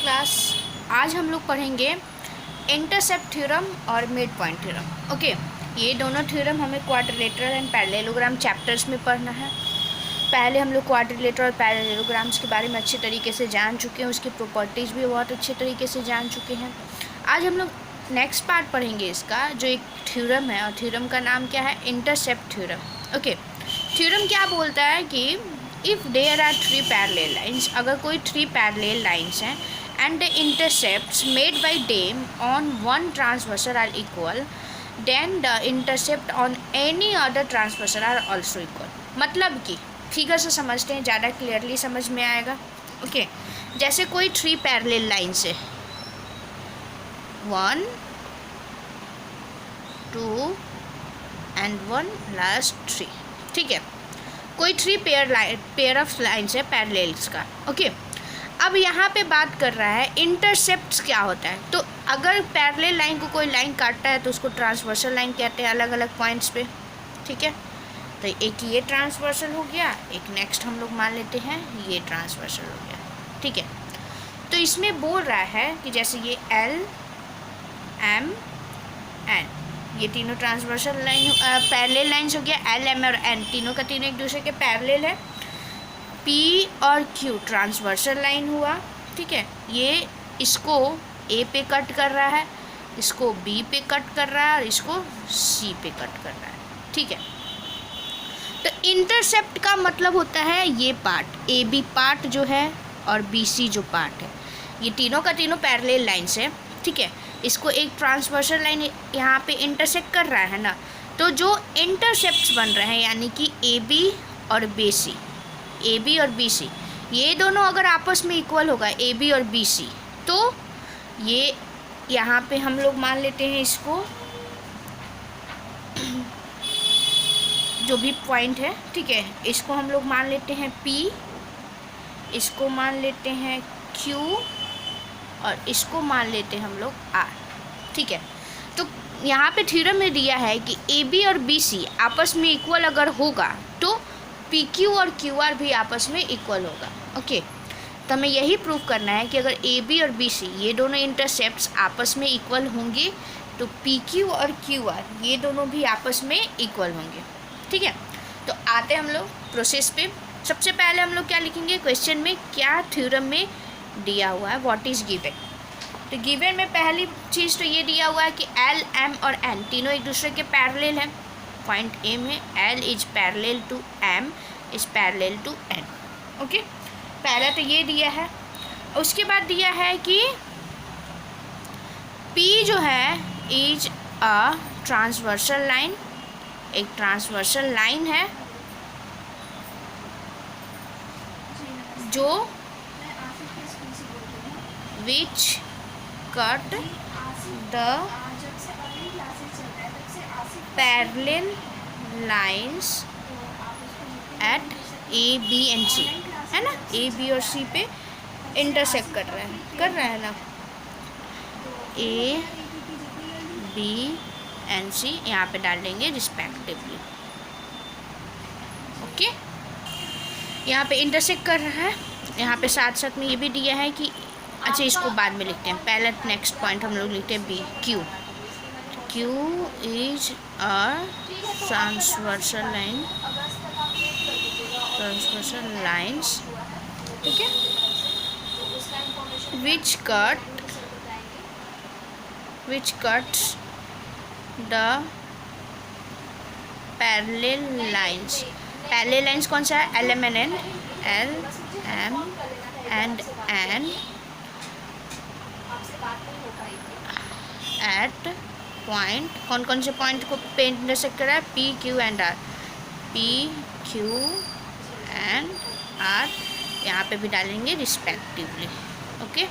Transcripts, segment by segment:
Class. आज हम लोग पढ़ेंगे इंटरसेप्ट थ्योरम और मिड पॉइंट थ्योरम। ओके, ये दोनों थ्योरम हमें क्वाड्रिलेटरल एंड पैरेललोग्राम चैप्टर्स में पढ़ना है। पहले हम लोग क्वाड्रिलेटरल और पैरेललोग्राम्स के बारे में अच्छे तरीके से जान चुके हैं, उसकी प्रॉपर्टीज़ भी बहुत अच्छे तरीके से जान चुके हैं। आज हम लोग नेक्स्ट पार्ट पढ़ेंगे इसका, जो एक थ्योरम है, और थ्योरम का नाम क्या है? Intercept theorem. ओके, थ्योरम क्या बोलता है कि if there are 3 parallel lines, अगर कोई 3 पैरेलल लाइन्स हैं and the intercepts made by them on one transversal are equal, then the intercept on any other transversal are also equal। मतलब कि figure से समझते हैं, ज़्यादा क्लियरली समझ में आएगा। ओके, जैसे कोई 3 पैरेलल लाइन्स है, 1 2 and 1 लास्ट 3, ठीक है। कोई 3 पेयर ऑफ लाइन्स है पैरेलल्स का। ओके, अब यहाँ पे बात कर रहा है इंटरसेप्ट्स क्या होता है। तो अगर पैरेलल लाइन को कोई लाइन काटता है तो उसको ट्रांसवर्सल लाइन कहते हैं, अलग अलग पॉइंट्स पे, ठीक है। तो एक ये ट्रांसवर्सल हो गया, एक नेक्स्ट हम लोग मान लेते हैं ये ट्रांसवर्सल हो गया, ठीक है। तो इसमें बोल रहा है कि जैसे ये L M N, ये तीनों ट्रांसवर्सल लाइन पैरेलल लाइन्स हो गया। L M और N तीनों का तीनों एक दूसरे के पैरेलल है। P और Q ट्रांसवर्सल लाइन हुआ, ठीक है। ये इसको A पे कट कर रहा है, इसको B पे कट कर रहा है और इसको C पे कट कर रहा है, ठीक है। तो इंटरसेप्ट का मतलब होता है ये पार्ट, AB पार्ट जो है और BC जो पार्ट है, ये तीनों का तीनों पैरेलल लाइन्स है, ठीक है। इसको एक ट्रांसवर्सल लाइन यहाँ पे इंटरसेक्ट कर रहा है ना, तो जो इंटरसेप्ट्स बन रहे हैं यानी कि AB और BC, AB और BC ये दोनों अगर आपस में इक्वल होगा AB और BC, तो ये यहाँ पे हम लोग मान लेते हैं इसको जो भी पॉइंट है, ठीक है, इसको हम लोग मान लेते हैं P, इसको मान लेते हैं Q और इसको मान लेते हैं हम लोग R, ठीक है। तो यहाँ पे थ्योरम में दिया है कि AB और BC आपस में इक्वल अगर होगा तो PQ और QR भी आपस में इक्वल होगा। ओके, तो हमें यही प्रूव करना है कि अगर AB और BC ये दोनों इंटरसेप्ट्स आपस में इक्वल होंगे तो PQ और QR ये दोनों भी आपस में इक्वल होंगे, ठीक है। तो आते हम लोग प्रोसेस पे। सबसे पहले हम लोग क्या लिखेंगे, क्वेश्चन में क्या थ्योरम में दिया हुआ है, व्हाट इज़ गिवन। तो गिवन में पहली चीज़ तो ये दिया हुआ है कि L M और N तीनों एक दूसरे के पैरेलल हैं। पॉइंट A में L is parallel to M is parallel to N। Okay, पहला तो ये दिया है। उसके बाद दिया है कि P जो है इज अ ट्रांसवर्सल लाइन, एक ट्रांसवर्सल लाइन है जो which cut the parallel lines at A B and C, है ना। A B और C पे इंटरसेक्ट कर रहा है ना। A B and C यहाँ पे डाल देंगे रिस्पेक्टिवली। ओके, यहाँ पे इंटरसेक्ट कर रहा है। यहाँ पे साथ साथ में ये भी दिया है कि अच्छा इसको बाद में लिखते हैं, पहले नेक्स्ट पॉइंट हम लोग लिखते हैं B, Q is a transversal lines, ठीक है, विच cuts the parallel lines. Parallel lines कौन सा है? L M N N, L M and N at point, कौन कौन से पॉइंट को पे इंटरसेक्ट कर रहा है? P Q and R, P Q and R, यहाँ पे भी डालेंगे रिस्पेक्टिवली। ओके,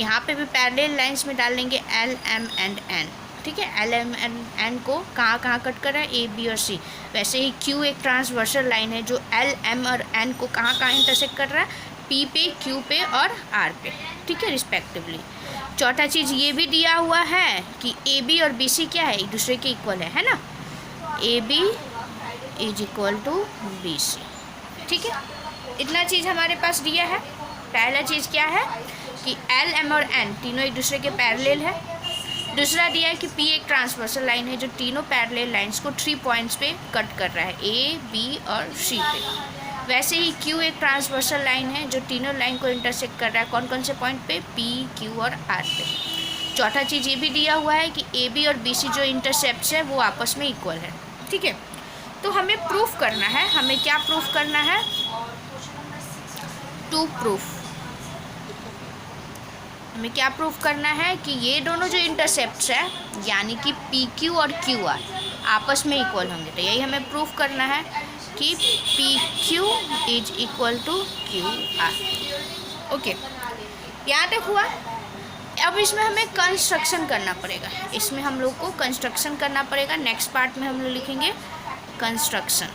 यहाँ पे भी पैरेलल लाइंस में डालेंगे L M एंड N, ठीक है। L M एंड N को कहाँ कहाँ कट कर रहा है? A B और C। वैसे ही Q एक ट्रांसवर्सल लाइन है जो L M और N को कहाँ कहाँ इंटरसेक्ट कर रहा है? P पे, Q पे और R पे, ठीक है, रिस्पेक्टिवली। चौथा चीज़ ये भी दिया हुआ है कि AB और BC क्या है? एक दूसरे के इक्वल है ना। AB is equal to BC, ठीक है। इतना चीज़ हमारे पास दिया है। पहला चीज़ क्या है कि एल, एम और एन तीनों एक दूसरे के पैरेलल है। दूसरा दिया है कि पी एक ट्रांसवर्सल लाइन है जो तीनों पैरेलल लाइंस को 3 पॉइंट्स पे कट कर रहा है, ए, बी और सी पे। वैसे ही क्यू एक ट्रांसवर्सल लाइन है जो तीनों लाइन को इंटरसेक्ट कर रहा है, कौन कौन से पॉइंट पे, पी, क्यू और आर पे। चौथा चीज़ ये भी दिया हुआ है कि ए बी और बी सी जो इंटरसेप्ट्स है वो आपस में इक्वल है। ठीक है, तो हमें प्रूफ करना है, हमें क्या प्रूफ करना है, टू प्रूफ। हमें क्या प्रूफ करना है कि ये दोनों जो इंटरसेप्ट्स है यानी कि पी क्यू और क्यू आर आपस में इक्वल होंगे। तो यही हमें प्रूफ करना है कि P Q is equal to Q R. Okay, यहाँ तक हुआ। अब इसमें हमें कंस्ट्रक्शन करना पड़ेगा, इसमें हम लोग को कंस्ट्रक्शन करना पड़ेगा। नेक्स्ट पार्ट में हम लोग लिखेंगे कंस्ट्रक्शन।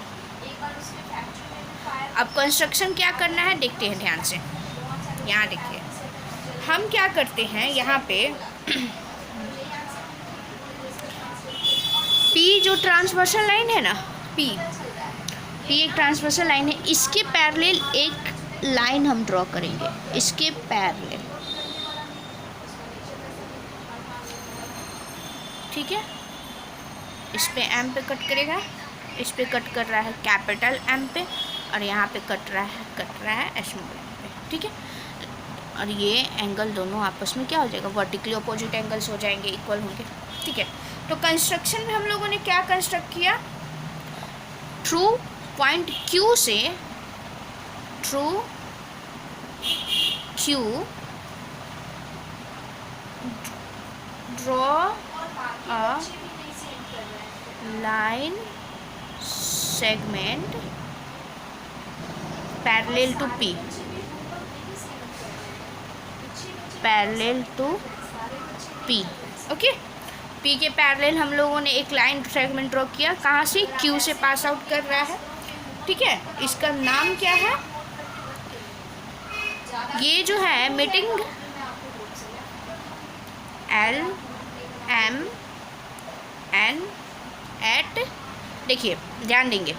अब कंस्ट्रक्शन क्या करना है देखते हैं ध्यान से। यहाँ देखिए हम क्या करते हैं, यहाँ पे P जो ट्रांसवर्सल लाइन है ना, P एक ट्रांसवर्सल लाइन है, इसके पैरेलल एक लाइन हम ड्रॉ करेंगे, इसके पैरेलल। ठीक है, इस पे M पे कट करेगा, इस पे कट कर रहा है कैपिटल M पे, और यहाँ पे कट रहा है स्मॉल M पे। ठीक है, और ये एंगल दोनों आपस में क्या हो जाएगा, वर्टिकली अपोजिट एंगल्स हो जाएंगे, इक्वल होंगे। ठीक है, तो कंस्ट्रक्शन में हम लोगों ने क्या कंस्ट्रक्ट किया, थ्रू पॉइंट Q से, through Q draw a line segment parallel to P, parallel to P। Okay, P के पैरेलल हम लोगों ने एक लाइन सेगमेंट ड्रॉ किया, कहाँ से, Q से पास आउट कर रहा है। ठीक है, इसका नाम क्या है, ये जो है meeting L M N at, देखिए ध्यान देंगे,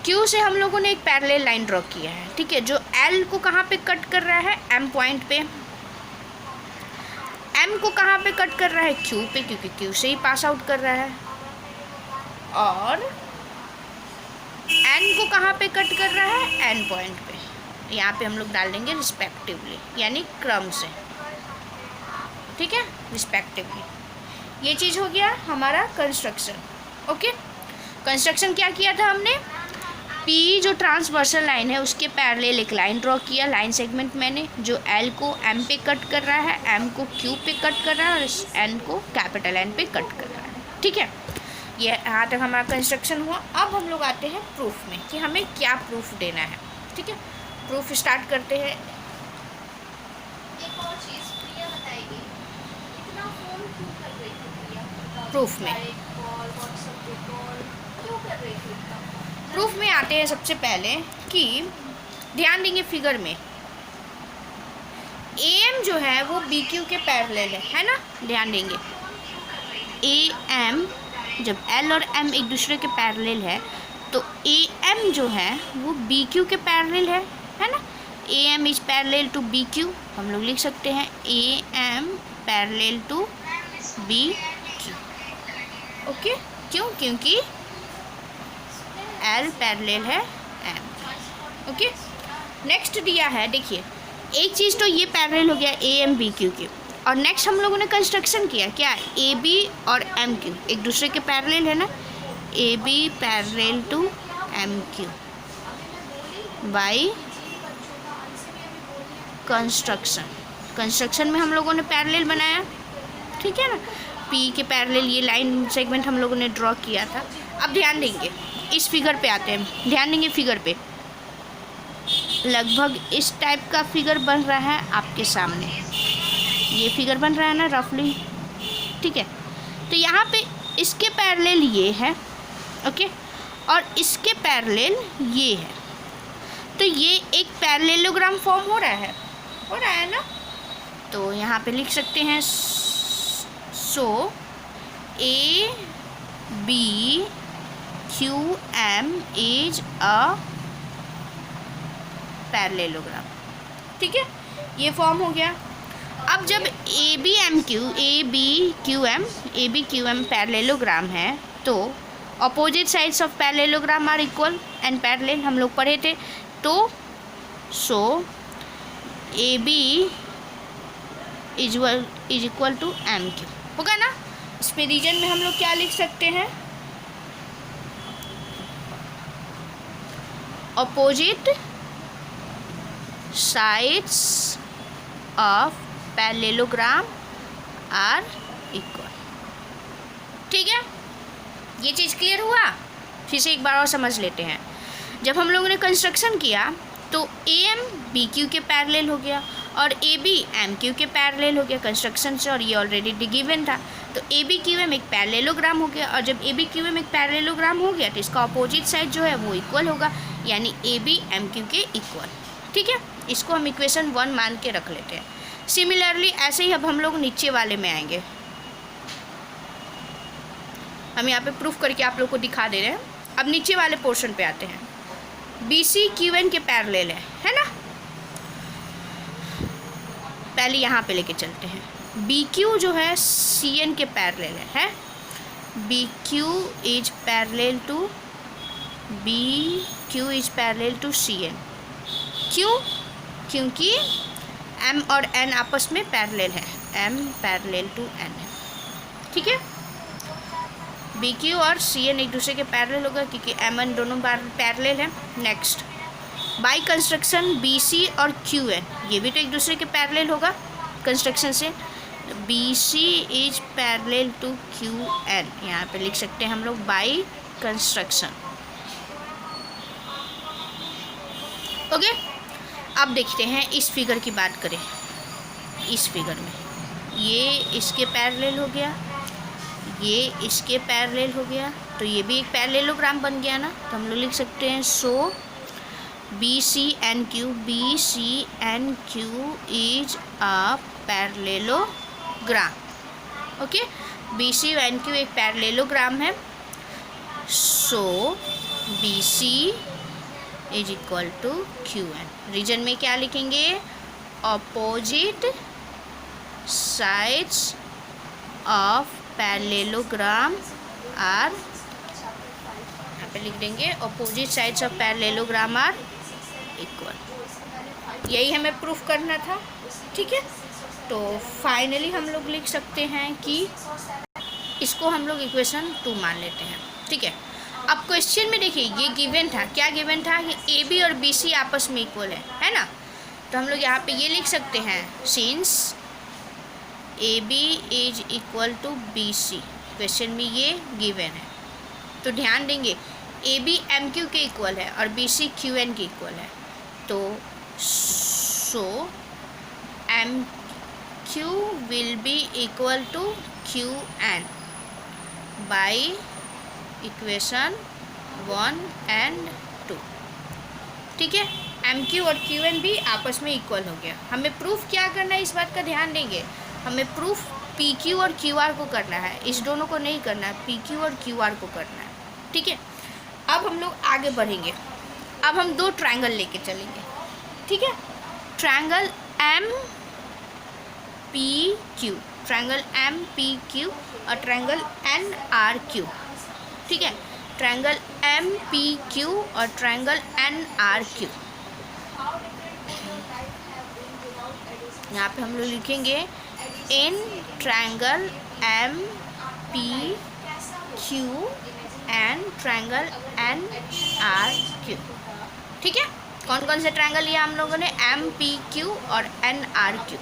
Q से हम लोगों ने एक पैरेलल लाइन ड्रॉ किया है। ठीक है, जो L को कहाँ पे कट कर रहा है, M पॉइंट पे। M को कहाँ पे कट कर रहा है, Q पे, क्योंकि Q से ही पास आउट कर रहा है। और N को कहाँ पे कट कर रहा है, N पॉइंट पे। यहाँ पे हम लोग डाल देंगे रिस्पेक्टिवली, यानी क्रम से। ठीक है, रिस्पेक्टिवली। ये चीज़ हो गया हमारा कंस्ट्रक्शन। ओके, कंस्ट्रक्शन क्या किया था हमने, P जो ट्रांसवर्सल लाइन है उसके पैरेलल एक लाइन ड्रॉ किया, लाइन सेगमेंट मैंने, जो L को M पे कट कर रहा है, M को Q पे कट कर रहा है, और N को कैपिटल N पे कट कर रहा है। ठीक है, ये यहाँ तक हमारा कंस्ट्रक्शन हुआ। अब हम लोग आते हैं प्रूफ में कि हमें क्या प्रूफ देना है। ठीक है, प्रूफ स्टार्ट करते हैं। एक और चीज़ प्रिया बताएगी, इतना फ़ोन क्यों कर रही थी प्रिया, प्रूफ में, कॉल, व्हाट्सएप पे कॉल क्यों कर रही थी इतना? प्रूफ में आते हैं सबसे पहले कि ध्यान देंगे फिगर में AM जो है वो BQ के पैरेलल है ना, ध्यान देंगे AM जब L और M एक दूसरे के पैरेलल है तो AM जो है वो BQ के पैरेलल है ना। AM is parallel to BQ, हम लोग लिख सकते हैं AM parallel to BQ। Okay, क्यों, क्योंकि L पैरेलल है M। ओके, नेक्स्ट दिया है, देखिए एक चीज़ तो ये पैरेलल हो गया AM BQ के, और नेक्स्ट हम लोगों ने कंस्ट्रक्शन किया क्या, AB और MQ एक दूसरे के पैरेलल है ना, AB parallel to MQ by construction में हम लोगों ने पैरेलल बनाया। ठीक है ना, P के पैरेलल ये लाइन सेगमेंट हम लोगों ने ड्रॉ किया था। अब ध्यान देंगे इस फिगर पे आते हैं, ध्यान देंगे फिगर पे, लगभग इस टाइप का फिगर बन रहा है आपके सामने, ये फिगर बन रहा है ना रफली। ठीक है, तो यहाँ पे इसके पैरेलल ये है, ओके, और इसके पैरेलल ये है, तो ये एक पैरेललोग्राम फॉर्म हो रहा है ना। तो यहाँ पे लिख सकते हैं so ABQM is a parallelogram. ठीक है, ये फॉर्म हो गया। अब जब A B Q M parallelogram है तो opposite sides of parallelogram are equal and parallel, हम लोग पढ़े थे। तो so A B is equal to M Q होगा ना। इस पे रीजन में हम लोग क्या लिख सकते हैं, opposite sides of parallelogram are equal. ठीक है, ये चीज़ क्लियर हुआ। फिर से एक बार और समझ लेते हैं। जब हम लोगों ने कंस्ट्रक्शन किया तो ए एम बी क्यू के पैरेलल हो गया और ए बी एम क्यू के पैरेलल हो गया कंस्ट्रक्शन से, और ये ऑलरेडी गिवन था। तो ए बी क्यू एम एक पैरेललोग्राम हो गया, और जब ए बी क्यू एम एक पैरेललोग्राम हो गया तो इसका अपोजिट साइड जो है वो इक्वल होगा, यानी ए बी एम क्यू के इक्वल। ठीक है, इसको हम इक्वेशन 1 मान के रख लेते हैं। सिमिलरली ऐसे ही अब हम लोग नीचे वाले में आएंगे। हम यहाँ पे प्रूफ करके आप लोग को दिखा दे रहे हैं। अब नीचे वाले पोर्शन पे आते हैं। बी सी क्यू एन के पैरेलल है ना। पहले यहाँ पे लेके चलते हैं। बी क्यू जो है सी एन के पैरेलल है। B Q is parallel to C N. क्यों? क्योंकि एम और एन आपस में पैरेलल है, एम पैरेलल टू एन है। ठीक है, बी क्यू और सी एन एक दूसरे के पैरेलल होगा क्योंकि एम एन दोनों पैरेलल है। Next, by construction B C और क्यू एन ये भी तो एक दूसरे के पैरेलल होगा कंस्ट्रक्शन से। B C is parallel to Q N, यहाँ पे लिख सकते हैं हम लोग बाई कंस्ट्रक्शन। ओके, अब देखते हैं इस फिगर की बात करें। इस फिगर में ये इसके पैरेलल हो गया, ये इसके पैरेलल हो गया, तो ये भी एक पैरेललोग्राम बन गया ना। तो हम लोग लिख सकते हैं so B C N Q is a parallelogram. Okay, B C N Q एक पैरेललोग्राम है। So B C is equal to Q N. Reason में क्या लिखेंगे, opposite sides of parallelogram are, यहाँ पे लिख देंगे opposite sides of parallelogram are equal. यही हमें प्रूफ करना था। ठीक है, तो फाइनली हम लोग लिख सकते हैं कि इसको हम लोग इक्वेशन 2 मान लेते हैं। ठीक है, अब क्वेश्चन में देखिए ये गिवन था, क्या गिवन था कि ए बी और बी सी आपस में इक्वल है ना। तो हम लोग यहाँ पे ये लिख सकते हैं since A B is equal to B C, question में ये गिवन है। तो ध्यान देंगे ए बी एम क्यू के इक्वल है और बी सी क्यू एन के इक्वल है। तो so M Q will be equal to Q N by equation 1 and 2। ठीक है, एम क्यू और क्यू एन भी आपस में इक्वल हो गया। हमें प्रूफ क्या करना है, इस बात का ध्यान देंगे। हमें प्रूफ पी क्यू और क्यू आर को करना है, इस दोनों को नहीं करना है, पी क्यू और क्यू आर को करना है। ठीक है, अब हम लोग आगे बढ़ेंगे। अब हम 2 ट्रायंगल लेके चलेंगे। ठीक है, triangle M P Q, triangle M P Q और ट्रायंगल एन आर क्यू। ठीक है, ट्रायंगल एम पी क्यू और ट्रायंगल एन आर क्यू। यहाँ पे हम लोग लिखेंगे in triangle M P Q and triangle N R Q. ठीक है, कौन कौन से ट्रायंगल लिया हम लोगों ने, एम पी क्यू और एन आर क्यू।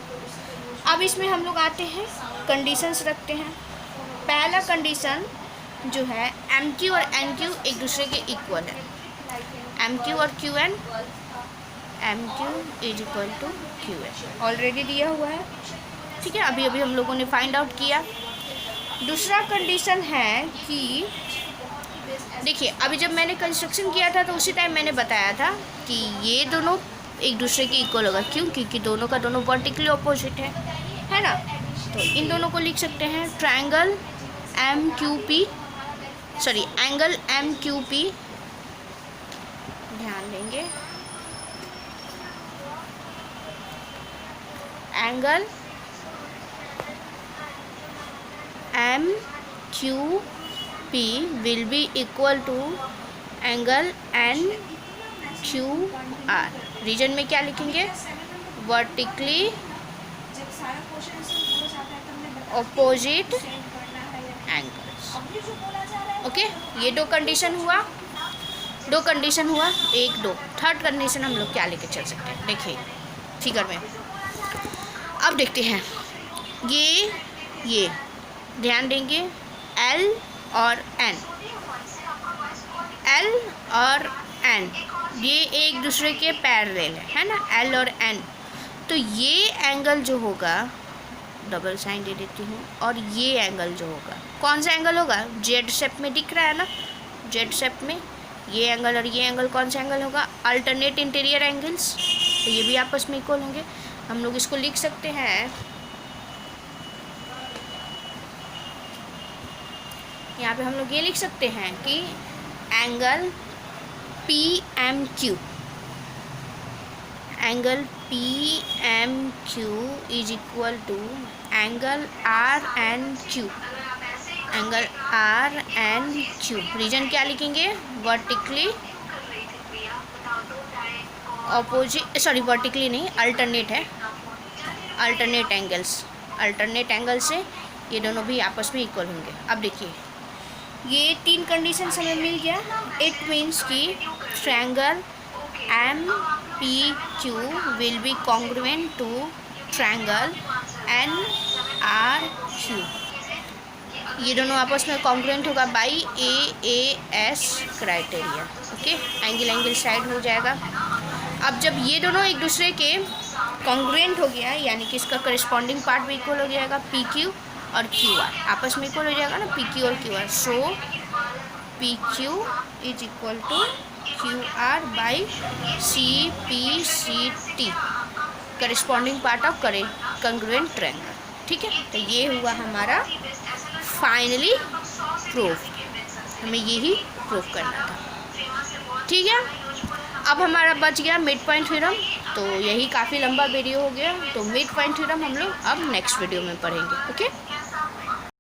अब इसमें हम लोग आते हैं, कंडीशंस रखते हैं। पहला कंडीशन जो है एम क्यू और एन क्यू एक दूसरे के इक्वल है। एम क्यू और Q N, M Q is equal to Q N already दिया हुआ है। ठीक है, अभी अभी हम लोगों ने फाइंड आउट किया। दूसरा कंडीशन है कि देखिए अभी जब मैंने कंस्ट्रक्शन किया था तो उसी टाइम मैंने बताया था कि ये दोनों एक दूसरे के इक्वल होगा। क्यों? क्योंकि दोनों का दोनों वर्टिकली अपोजिट है ना। तो इन दोनों को लिख सकते हैं triangle M Q P, sorry angle M Q P, ध्यान देंगे angle M Q P will be equal to angle N Q R. Reason में क्या लिखेंगे? Vertically opposite angles. ओके, ये दो कंडीशन हुआ, एक दो। थर्ड कंडीशन हम लोग क्या लेके चल सकते हैं, देखिए फिगर में। अब देखते हैं ये ध्यान देंगे, एल और एन ये एक दूसरे के पैरेलल है ना, एल और एन। तो ये एंगल जो होगा, डबल साइन दे देती हूँ, और ये एंगल जो होगा, कौन सा एंगल होगा? जेड शेप में दिख रहा है ना, जेड शेप में ये एंगल और ये एंगल कौन सा एंगल होगा? Alternate interior angles. तो ये भी आपस में इक्वल होंगे। हम लोग इसको लिख सकते हैं, यहाँ पे हम लोग ये लिख सकते हैं कि angle P M Q is equal to angle R N Q. Reason क्या लिखेंगे? वर्टिकली ऑपोजिट, सॉरी वर्टिकली नहीं, अल्टरनेट है, अल्टरनेट एंगल से ये दोनों भी आपस में इक्वल होंगे। अब देखिए ये तीन कंडीशन हमें मिल गया। इट मीन्स कि triangle M P Q will be congruent to triangle N R Q. ये दोनों आपस में कॉन्ग्रुएंट होगा by AAS criteria. Okay, angle side हो जाएगा। अब जब ये दोनों एक दूसरे के कॉन्ग्रुएंट हो गया, यानी कि इसका करस्पॉन्डिंग पार्ट भी इक्वल हो जाएगा, PQ और QR आपस में इक्वल हो जाएगा ना, PQ और QR। So PQ is equal to QR by CPCT, corresponding part of congruent triangle. ठीक है, तो ये हुआ हमारा फाइनली प्रूफ। हमें यही प्रूफ करना था। ठीक है, अब हमारा बच गया मिड पॉइंट थ्योरम। तो यही काफ़ी लंबा वीडियो हो गया, तो मिड पॉइंट थ्योरम हम लोग अब नेक्स्ट वीडियो में पढ़ेंगे। ओके।